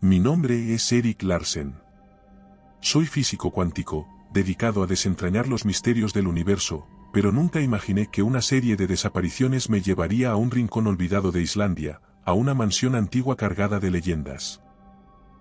Mi nombre es Erik Larsen. Soy físico cuántico, dedicado a desentrañar los misterios del universo, pero nunca imaginé que una serie de desapariciones me llevaría a un rincón olvidado de Islandia, a una mansión antigua cargada de leyendas.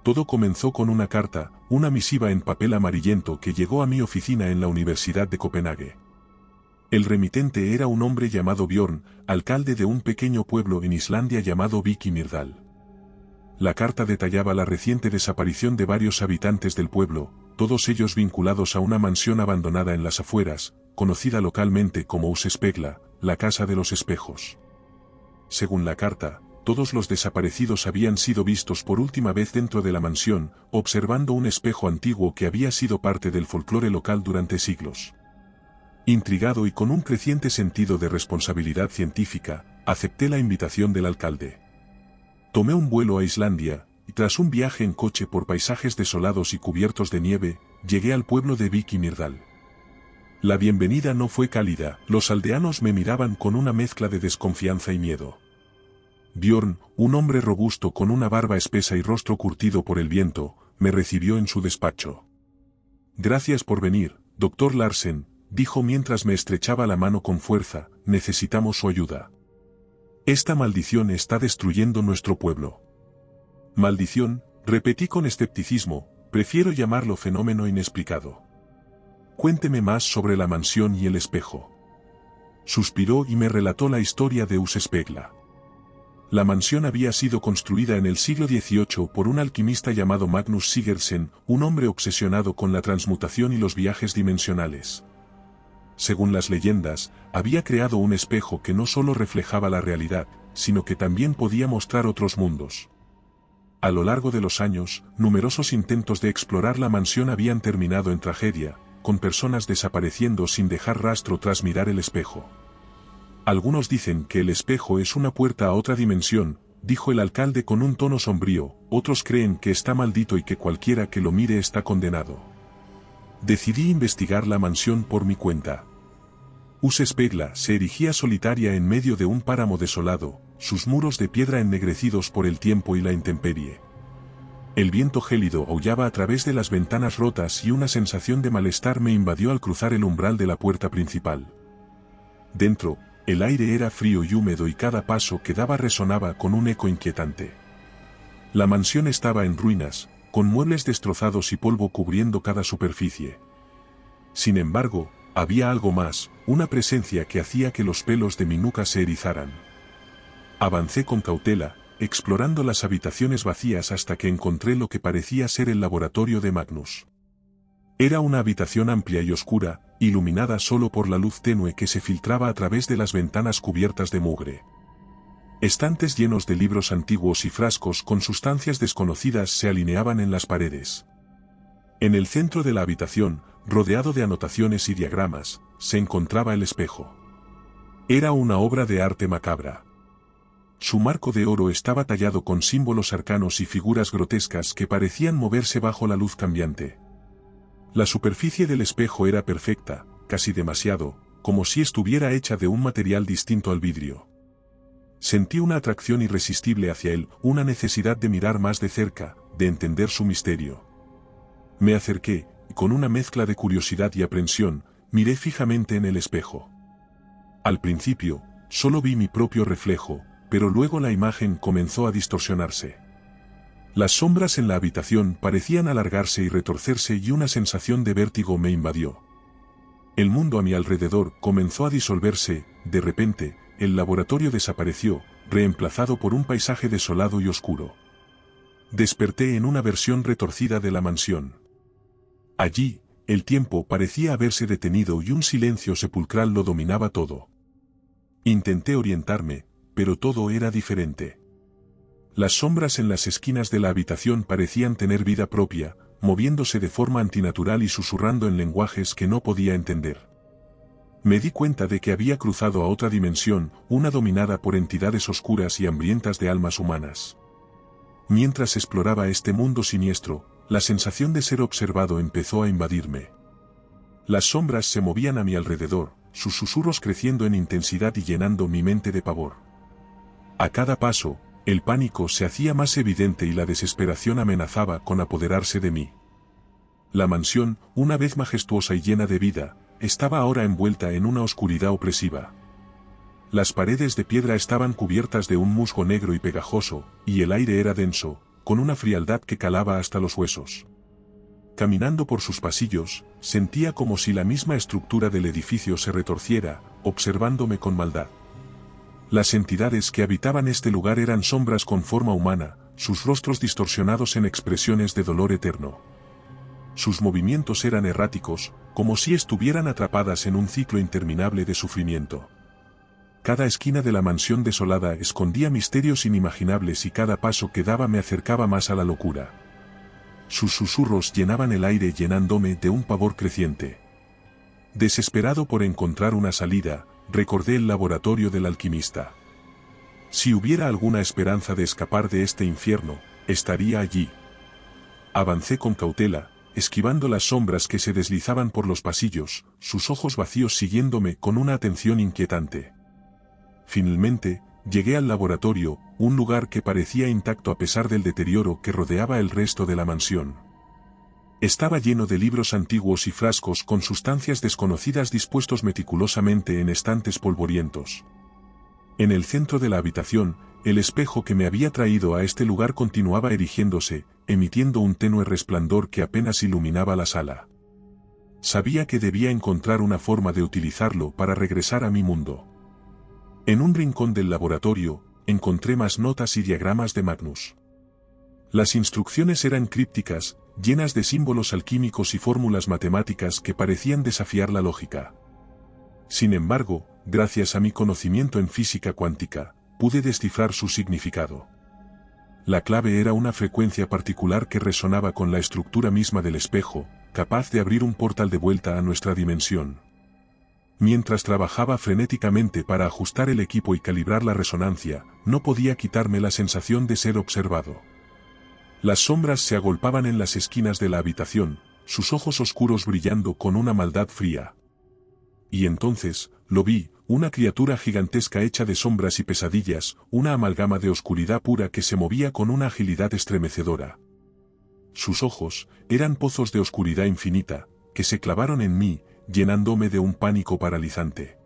Todo comenzó con una carta, una misiva en papel amarillento que llegó a mi oficina en la Universidad de Copenhague. El remitente era un hombre llamado Bjorn, alcalde de un pequeño pueblo en Islandia llamado Víkimirdal. La carta detallaba la reciente desaparición de varios habitantes del pueblo, todos ellos vinculados a una mansión abandonada en las afueras, conocida localmente como Húsespegla, la Casa de los Espejos. Según la carta, todos los desaparecidos habían sido vistos por última vez dentro de la mansión, observando un espejo antiguo que había sido parte del folclore local durante siglos. Intrigado y con un creciente sentido de responsabilidad científica, acepté la invitación del alcalde. Tomé un vuelo a Islandia, y tras un viaje en coche por paisajes desolados y cubiertos de nieve, llegué al pueblo de Víkimirdal. La bienvenida no fue cálida, los aldeanos me miraban con una mezcla de desconfianza y miedo. Bjorn, un hombre robusto con una barba espesa y rostro curtido por el viento, me recibió en su despacho. Gracias por venir, Dr. Larsen, dijo mientras me estrechaba la mano con fuerza, necesitamos su ayuda. Esta maldición está destruyendo nuestro pueblo. Maldición, repetí con escepticismo, prefiero llamarlo fenómeno inexplicado. Cuénteme más sobre la mansión y el espejo. Suspiró y me relató la historia de Húsespegla. La mansión había sido construida en el siglo XVIII por un alquimista llamado Magnus Sigersen, un hombre obsesionado con la transmutación y los viajes dimensionales. Según las leyendas, había creado un espejo que no solo reflejaba la realidad, sino que también podía mostrar otros mundos. A lo largo de los años, numerosos intentos de explorar la mansión habían terminado en tragedia, con personas desapareciendo sin dejar rastro tras mirar el espejo. Algunos dicen que el espejo es una puerta a otra dimensión, dijo el alcalde con un tono sombrío, otros creen que está maldito y que cualquiera que lo mire está condenado. Decidí investigar la mansión por mi cuenta. Húsespegla se erigía solitaria en medio de un páramo desolado, sus muros de piedra ennegrecidos por el tiempo y la intemperie. El viento gélido aullaba a través de las ventanas rotas y una sensación de malestar me invadió al cruzar el umbral de la puerta principal. Dentro, el aire era frío y húmedo y cada paso que daba resonaba con un eco inquietante. La mansión estaba en ruinas, con muebles destrozados y polvo cubriendo cada superficie. Sin embargo, había algo más, una presencia que hacía que los pelos de mi nuca se erizaran. Avancé con cautela, explorando las habitaciones vacías hasta que encontré lo que parecía ser el laboratorio de Magnus. Era una habitación amplia y oscura, iluminada solo por la luz tenue que se filtraba a través de las ventanas cubiertas de mugre. Estantes llenos de libros antiguos y frascos con sustancias desconocidas se alineaban en las paredes. En el centro de la habitación, rodeado de anotaciones y diagramas, se encontraba el espejo. Era una obra de arte macabra. Su marco de oro estaba tallado con símbolos arcanos y figuras grotescas que parecían moverse bajo la luz cambiante. La superficie del espejo era perfecta, casi demasiado, como si estuviera hecha de un material distinto al vidrio. Sentí una atracción irresistible hacia él, una necesidad de mirar más de cerca, de entender su misterio. Me acerqué, y con una mezcla de curiosidad y aprensión, miré fijamente en el espejo. Al principio, solo vi mi propio reflejo, pero luego la imagen comenzó a distorsionarse. Las sombras en la habitación parecían alargarse y retorcerse y una sensación de vértigo me invadió. El mundo a mi alrededor comenzó a disolverse, de repente, el laboratorio desapareció, reemplazado por un paisaje desolado y oscuro. Desperté en una versión retorcida de la mansión. Allí, el tiempo parecía haberse detenido y un silencio sepulcral lo dominaba todo. Intenté orientarme, pero todo era diferente. Las sombras en las esquinas de la habitación parecían tener vida propia, moviéndose de forma antinatural y susurrando en lenguajes que no podía entender. Me di cuenta de que había cruzado a otra dimensión, una dominada por entidades oscuras y hambrientas de almas humanas. Mientras exploraba este mundo siniestro, la sensación de ser observado empezó a invadirme. Las sombras se movían a mi alrededor, sus susurros creciendo en intensidad y llenando mi mente de pavor. A cada paso, El pánico se hacía más evidente y la desesperación amenazaba con apoderarse de mí. La mansión, una vez majestuosa y llena de vida, estaba ahora envuelta en una oscuridad opresiva. Las paredes de piedra estaban cubiertas de un musgo negro y pegajoso, y el aire era denso, con una frialdad que calaba hasta los huesos. Caminando por sus pasillos, sentía como si la misma estructura del edificio se retorciera, observándome con maldad. Las entidades que habitaban este lugar eran sombras con forma humana, sus rostros distorsionados en expresiones de dolor eterno. Sus movimientos eran erráticos, como si estuvieran atrapadas en un ciclo interminable de sufrimiento. Cada esquina de la mansión desolada escondía misterios inimaginables y cada paso que daba me acercaba más a la locura. Sus susurros llenaban el aire llenándome de un pavor creciente. Desesperado por encontrar una salida, recordé el laboratorio del alquimista. Si hubiera alguna esperanza de escapar de este infierno, estaría allí. Avancé con cautela, esquivando las sombras que se deslizaban por los pasillos, sus ojos vacíos siguiéndome con una atención inquietante. Finalmente, llegué al laboratorio, un lugar que parecía intacto a pesar del deterioro que rodeaba el resto de la mansión. Estaba lleno de libros antiguos y frascos con sustancias desconocidas dispuestos meticulosamente en estantes polvorientos. En el centro de la habitación, el espejo que me había traído a este lugar continuaba erigiéndose, emitiendo un tenue resplandor que apenas iluminaba la sala. Sabía que debía encontrar una forma de utilizarlo para regresar a mi mundo. En un rincón del laboratorio, encontré más notas y diagramas de Magnus. Las instrucciones eran crípticas, llenas de símbolos alquímicos y fórmulas matemáticas que parecían desafiar la lógica. Sin embargo, gracias a mi conocimiento en física cuántica, pude descifrar su significado. La clave era una frecuencia particular que resonaba con la estructura misma del espejo, capaz de abrir un portal de vuelta a nuestra dimensión. Mientras trabajaba frenéticamente para ajustar el equipo y calibrar la resonancia, no podía quitarme la sensación de ser observado. Las sombras se agolpaban en las esquinas de la habitación, sus ojos oscuros brillando con una maldad fría. Y entonces, lo vi, una criatura gigantesca hecha de sombras y pesadillas, una amalgama de oscuridad pura que se movía con una agilidad estremecedora. Sus ojos, eran pozos de oscuridad infinita, que se clavaron en mí, llenándome de un pánico paralizante.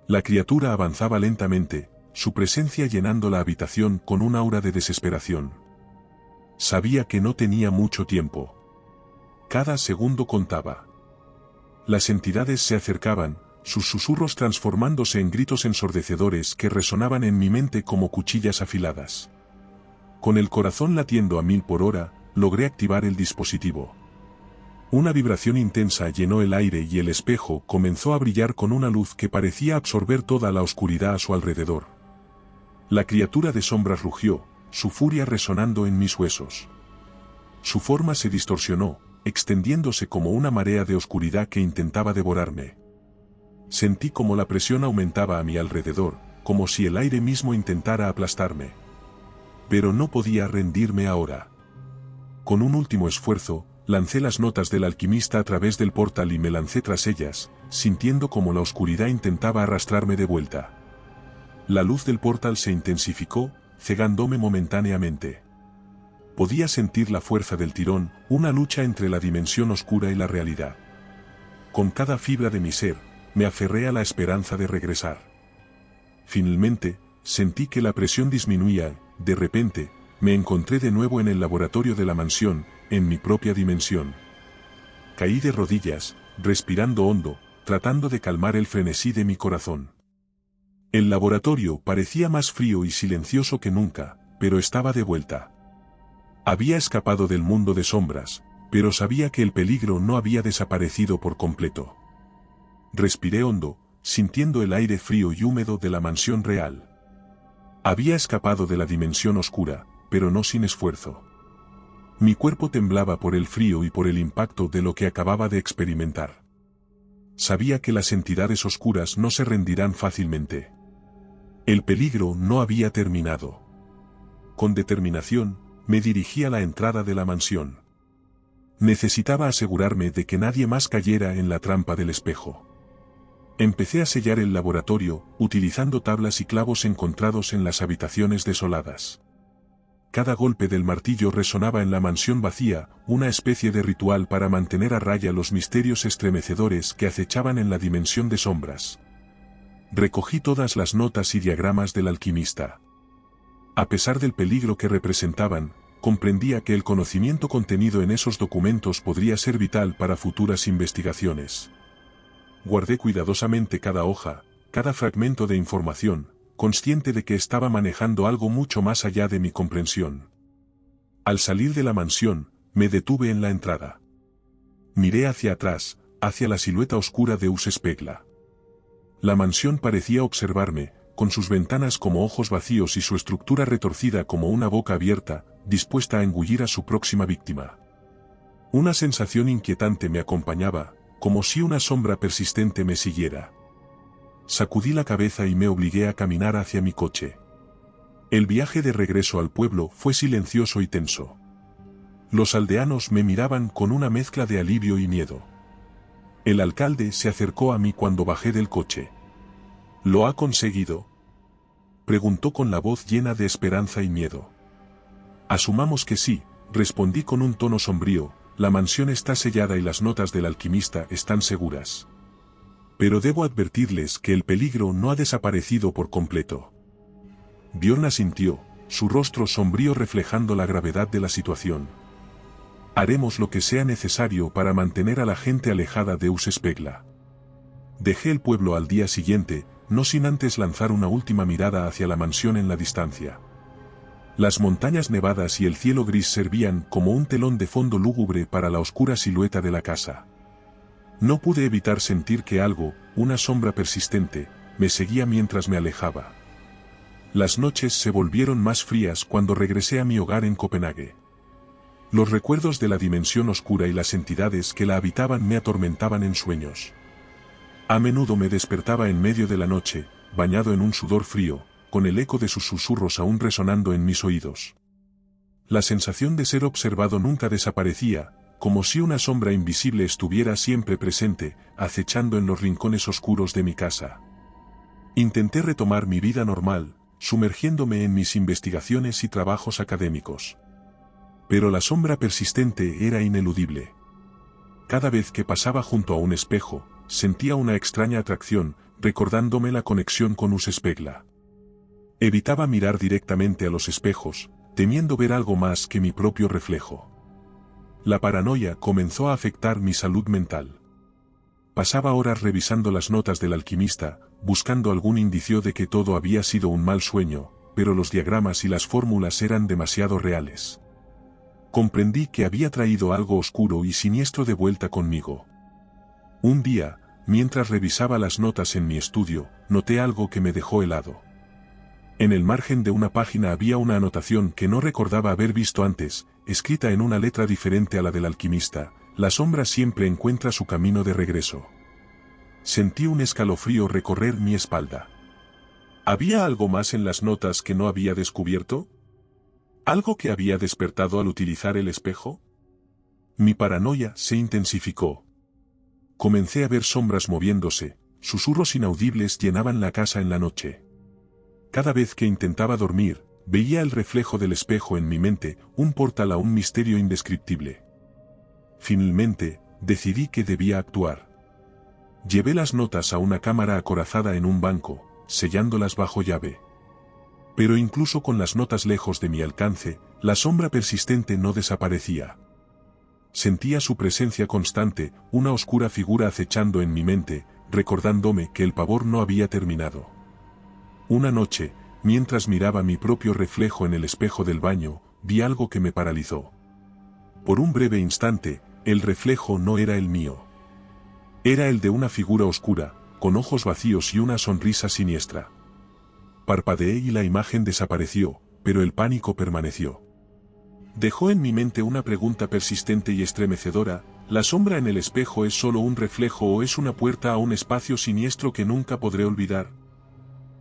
La criatura avanzaba lentamente, su presencia llenando la habitación con un aura de desesperación. Sabía que no tenía mucho tiempo. Cada segundo contaba. Las entidades se acercaban, sus susurros transformándose en gritos ensordecedores que resonaban en mi mente como cuchillas afiladas. Con el corazón latiendo a 1000 por hora, logré activar el dispositivo. Una vibración intensa llenó el aire y el espejo comenzó a brillar con una luz que parecía absorber toda la oscuridad a su alrededor. La criatura de sombras rugió, su furia resonando en mis huesos. Su forma se distorsionó, extendiéndose como una marea de oscuridad que intentaba devorarme. Sentí como la presión aumentaba a mi alrededor, como si el aire mismo intentara aplastarme. Pero no podía rendirme ahora. Con un último esfuerzo, lancé las notas del alquimista a través del portal y me lancé tras ellas, sintiendo como la oscuridad intentaba arrastrarme de vuelta. La luz del portal se intensificó, cegándome momentáneamente. Podía sentir la fuerza del tirón, una lucha entre la dimensión oscura y la realidad. Con cada fibra de mi ser, me aferré a la esperanza de regresar. Finalmente, sentí que la presión disminuía, de repente, me encontré de nuevo en el laboratorio de la mansión, en mi propia dimensión. Caí de rodillas, respirando hondo, tratando de calmar el frenesí de mi corazón. El laboratorio parecía más frío y silencioso que nunca, pero estaba de vuelta. Había escapado del mundo de sombras, pero sabía que el peligro no había desaparecido por completo. Respiré hondo, sintiendo el aire frío y húmedo de la mansión real. Había escapado de la dimensión oscura, pero no sin esfuerzo. Mi cuerpo temblaba por el frío y por el impacto de lo que acababa de experimentar. Sabía que las entidades oscuras no se rendirán fácilmente. El peligro no había terminado. Con determinación, me dirigí a la entrada de la mansión. Necesitaba asegurarme de que nadie más cayera en la trampa del espejo. Empecé a sellar el laboratorio, utilizando tablas y clavos encontrados en las habitaciones desoladas. cada golpe del martillo resonaba en la mansión vacía, una especie de ritual para mantener a raya los misterios estremecedores que acechaban en la dimensión de sombras. Recogí todas las notas y diagramas del alquimista. A pesar del peligro que representaban, comprendía que el conocimiento contenido en esos documentos podría ser vital para futuras investigaciones. Guardé cuidadosamente cada hoja, cada fragmento de información, consciente de que estaba manejando algo mucho más allá de mi comprensión. Al salir de la mansión, me detuve en la entrada. Miré hacia atrás, hacia la silueta oscura de Uspegla. La mansión parecía observarme, con sus ventanas como ojos vacíos y su estructura retorcida como una boca abierta, dispuesta a engullir a su próxima víctima. Una sensación inquietante me acompañaba, como si una sombra persistente me siguiera. Sacudí la cabeza y me obligué a caminar hacia mi coche. El viaje de regreso al pueblo fue silencioso y tenso. Los aldeanos me miraban con una mezcla de alivio y miedo. El alcalde se acercó a mí cuando bajé del coche. ¿Lo ha conseguido?, preguntó con la voz llena de esperanza y miedo. Asumamos que sí, respondí con un tono sombrío, la mansión está sellada y las notas del alquimista están seguras. Pero debo advertirles que el peligro no ha desaparecido por completo. Bjorn asintió, su rostro sombrío reflejando la gravedad de la situación. Haremos lo que sea necesario para mantener a la gente alejada de Uspegla. Dejé el pueblo al día siguiente, no sin antes lanzar una última mirada hacia la mansión en la distancia. Las montañas nevadas y el cielo gris servían como un telón de fondo lúgubre para la oscura silueta de la casa. No pude evitar sentir que algo, una sombra persistente, me seguía mientras me alejaba. Las noches se volvieron más frías cuando regresé a mi hogar en Copenhague. Los recuerdos de la dimensión oscura y las entidades que la habitaban me atormentaban en sueños. A menudo me despertaba en medio de la noche, bañado en un sudor frío, con el eco de sus susurros aún resonando en mis oídos. La sensación de ser observado nunca desaparecía, como si una sombra invisible estuviera siempre presente, acechando en los rincones oscuros de mi casa. Intenté retomar mi vida normal, sumergiéndome en mis investigaciones y trabajos académicos. Pero la sombra persistente era ineludible. Cada vez que pasaba junto a un espejo, sentía una extraña atracción, recordándome la conexión con Uspegla. Evitaba mirar directamente a los espejos, temiendo ver algo más que mi propio reflejo. La paranoia comenzó a afectar mi salud mental. Pasaba horas revisando las notas del alquimista, buscando algún indicio de que todo había sido un mal sueño, pero los diagramas y las fórmulas eran demasiado reales. Comprendí que había traído algo oscuro y siniestro de vuelta conmigo. Un día, mientras revisaba las notas en mi estudio, noté algo que me dejó helado. En el margen de una página había una anotación que no recordaba haber visto antes, escrita en una letra diferente a la del alquimista: la sombra siempre encuentra su camino de regreso. Sentí un escalofrío recorrer mi espalda. ¿Había algo más en las notas que no había descubierto? ¿Algo que había despertado al utilizar el espejo? Mi paranoia se intensificó. Comencé a ver sombras moviéndose, susurros inaudibles llenaban la casa en la noche. Cada vez que intentaba dormir, veía el reflejo del espejo en mi mente, un portal a un misterio indescriptible. Finalmente, decidí que debía actuar. Llevé las notas a una cámara acorazada en un banco, sellándolas bajo llave. Pero incluso con las notas lejos de mi alcance, la sombra persistente no desaparecía. Sentía su presencia constante, una oscura figura acechando en mi mente, recordándome que el pavor no había terminado. Una noche, mientras miraba mi propio reflejo en el espejo del baño, vi algo que me paralizó. Por un breve instante, el reflejo no era el mío. Era el de una figura oscura, con ojos vacíos y una sonrisa siniestra. Parpadeé y la imagen desapareció, pero el pánico permaneció. Dejó en mi mente una pregunta persistente y estremecedora: ¿la sombra en el espejo es solo un reflejo o es una puerta a un espacio siniestro que nunca podré olvidar?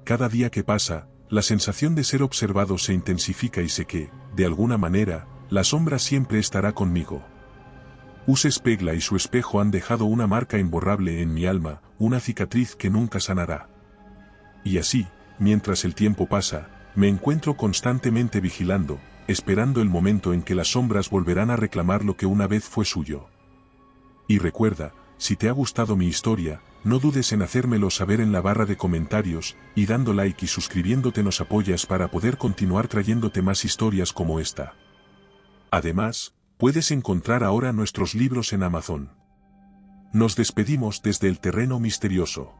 Cada día que pasa, la sensación de ser observado se intensifica y sé que, de alguna manera, la sombra siempre estará conmigo. Uspegla y su espejo han dejado una marca imborrable en mi alma, una cicatriz que nunca sanará. Y así, mientras el tiempo pasa, me encuentro constantemente vigilando, esperando el momento en que las sombras volverán a reclamar lo que una vez fue suyo. Y recuerda, si te ha gustado mi historia, no dudes en hacérmelo saber en la barra de comentarios, y dando like y suscribiéndote nos apoyas para poder continuar trayéndote más historias como esta. Además, puedes encontrar ahora nuestros libros en Amazon. Nos despedimos desde el terreno misterioso.